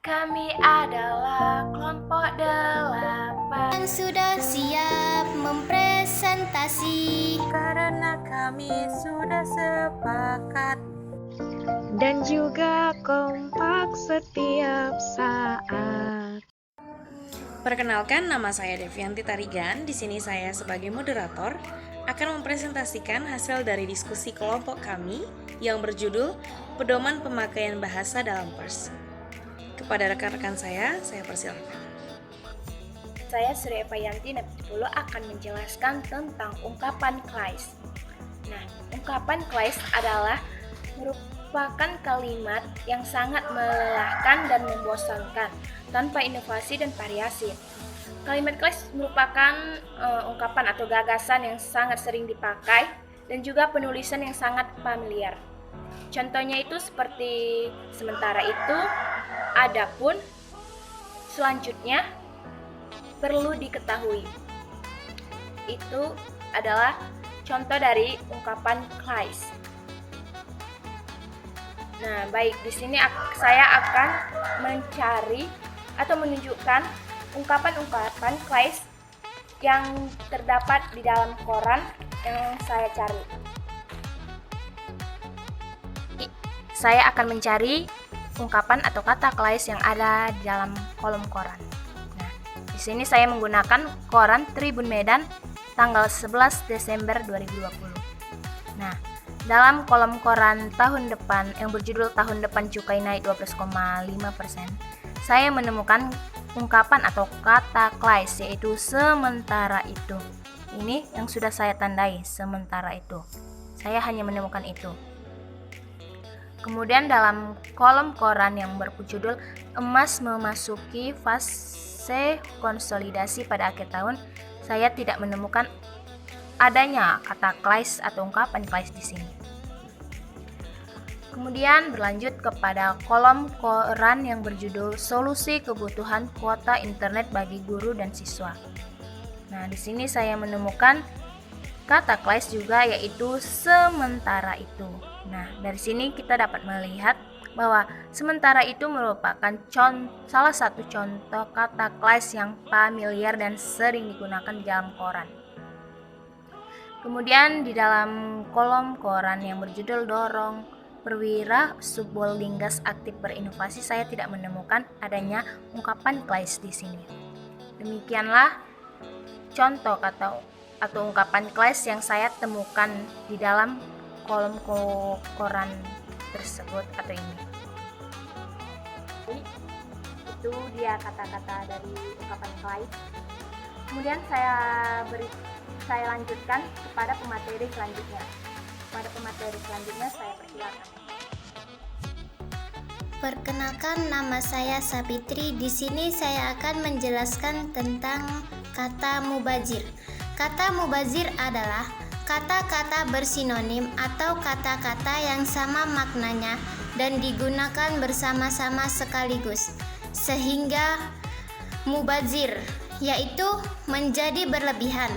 Kami adalah kelompok 8 yang sudah siap mempresentasi karena kami sudah sepakat dan juga kompak setiap saat. Perkenalkan, nama saya Devianti Tarigan. Di sini saya sebagai moderator akan mempresentasikan hasil dari diskusi kelompok kami yang berjudul Pedoman Pemakaian Bahasa dalam Pers. Kepada rekan-rekan saya persilakan. Saya Surya Payanti Napitulo akan menjelaskan tentang ungkapan claise. Nah, ungkapan claise adalah merupakan kalimat yang sangat melelahkan dan membosankan, tanpa inovasi dan variasi. Kalimat claise merupakan ungkapan atau gagasan yang sangat sering dipakai dan juga penulisan yang sangat familiar. Contohnya itu seperti sementara itu, adapun, selanjutnya, perlu diketahui. Itu adalah contoh dari ungkapan claise. Nah, baik, di sini saya akan mencari atau menunjukkan ungkapan-ungkapan claise yang terdapat di dalam koran yang saya cari. Saya akan mencari ungkapan atau kata claise yang ada di dalam kolom koran. Nah, di sini saya menggunakan koran Tribun Medan tanggal 11 Desember 2020. Nah, dalam kolom koran tahun depan yang berjudul Tahun Depan Cukai Naik 12,5%, saya menemukan ungkapan atau kata claise yaitu sementara itu. Ini yang sudah saya tandai, sementara itu. Saya hanya menemukan itu. Kemudian dalam kolom koran yang berjudul Emas memasuki fase konsolidasi pada akhir tahun, saya tidak menemukan adanya kata claise atau ungkapan claise di sini. Kemudian berlanjut kepada kolom koran yang berjudul Solusi Kebutuhan Kuota Internet bagi Guru dan Siswa. Nah, di sini saya menemukan kata claise juga, yaitu sementara itu. Nah, dari sini kita dapat melihat bahwa sementara itu merupakan salah satu contoh kata claise yang familiar dan sering digunakan di dalam koran. Kemudian di dalam kolom koran yang berjudul Dorong Perwira Subholding Gas Aktif Berinovasi, saya tidak menemukan adanya ungkapan claise di sini. Demikianlah contoh kata atau ungkapan claise yang saya temukan di dalam kolom koran tersebut atau ini. Itu dia kata-kata dari ungkapan claise. Kemudian saya lanjutkan kepada pemateri selanjutnya. Pada pemateri selanjutnya saya persilakan. Perkenalkan, nama saya Sapitri. Di sini saya akan menjelaskan tentang kata mubazir. Kata mubazir adalah kata-kata bersinonim atau kata-kata yang sama maknanya dan digunakan bersama-sama sekaligus, sehingga mubazir yaitu menjadi berlebihan.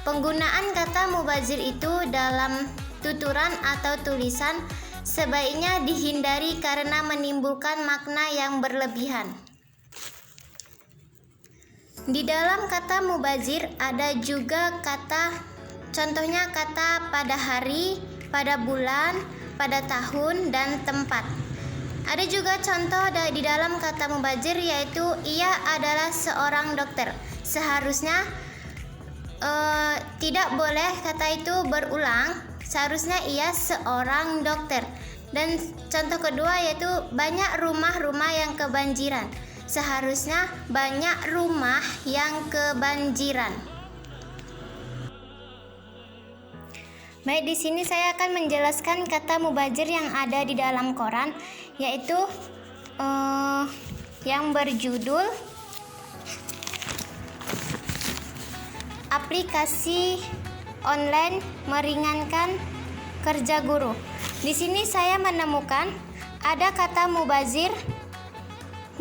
Penggunaan kata mubazir itu dalam tuturan atau tulisan sebaiknya dihindari karena menimbulkan makna yang berlebihan. Di dalam kata mubazir ada juga contohnya kata pada hari, pada bulan, pada tahun, dan tempat. Ada juga contoh di dalam kata mubazir, yaitu ia adalah seorang dokter. Seharusnya tidak boleh kata itu berulang, seharusnya ia seorang dokter. Dan contoh kedua yaitu banyak rumah-rumah yang kebanjiran. Seharusnya banyak rumah yang kebanjiran. Baik, di sini saya akan menjelaskan kata mubazir yang ada di dalam koran, yaitu yang berjudul Aplikasi Online Meringankan Kerja Guru. Di sini saya menemukan ada kata mubazir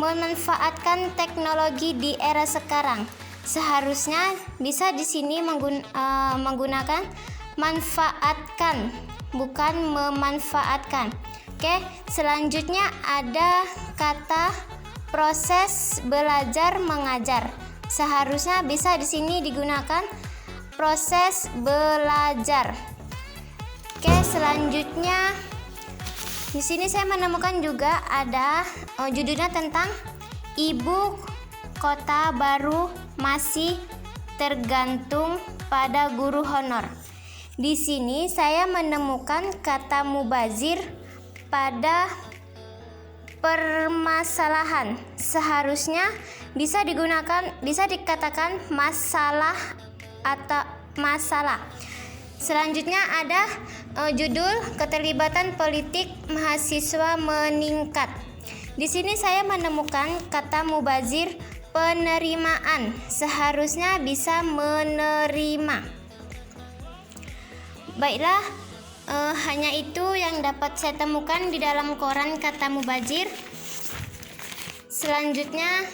memanfaatkan teknologi di era sekarang. Seharusnya bisa di sini menggunakan manfaatkan, bukan memanfaatkan. Oke, selanjutnya ada kata proses belajar mengajar. Seharusnya bisa di sini digunakan proses belajar. Oke, selanjutnya di sini saya menemukan juga ada judulnya tentang ibu kota baru masih tergantung pada guru honor. Di sini saya menemukan kata mubazir pada permasalahan. Seharusnya bisa dikatakan masalah atau masalah. Selanjutnya ada judul keterlibatan politik mahasiswa meningkat. Di sini saya menemukan kata mubazir penerimaan. Seharusnya bisa menerima. Baiklah, hanya itu yang dapat saya temukan di dalam koran kata mubazir. Selanjutnya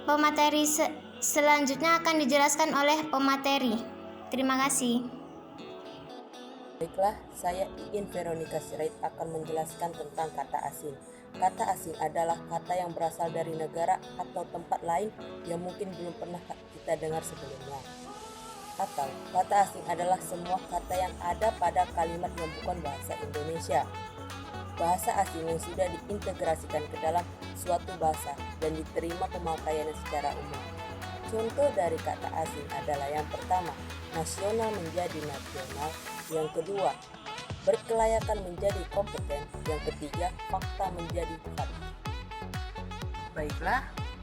pemateri selanjutnya akan dijelaskan oleh pemateri. Terima kasih. Baiklah, saya Iin Veronica Sirait akan menjelaskan tentang kata asing. Kata asing adalah kata yang berasal dari negara atau tempat lain yang mungkin belum pernah kita dengar sebelumnya. Atau kata asing adalah semua kata yang ada pada kalimat yang bukan bahasa Indonesia. Bahasa asing yang sudah diintegrasikan ke dalam suatu bahasa dan diterima pemakaiannya secara umum. Contoh dari kata asing adalah yang pertama, nasional menjadi nasional. Yang kedua, berkelayakan menjadi kompeten. Yang ketiga, fakta menjadi fakta. Baiklah,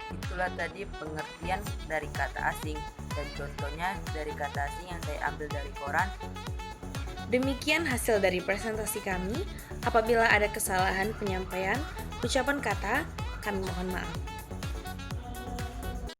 itulah tadi pengertian dari kata asing dan contohnya dari kata asing yang saya ambil dari koran. Demikian hasil dari presentasi kami. Apabila ada kesalahan penyampaian ucapan kata, kami mohon maaf.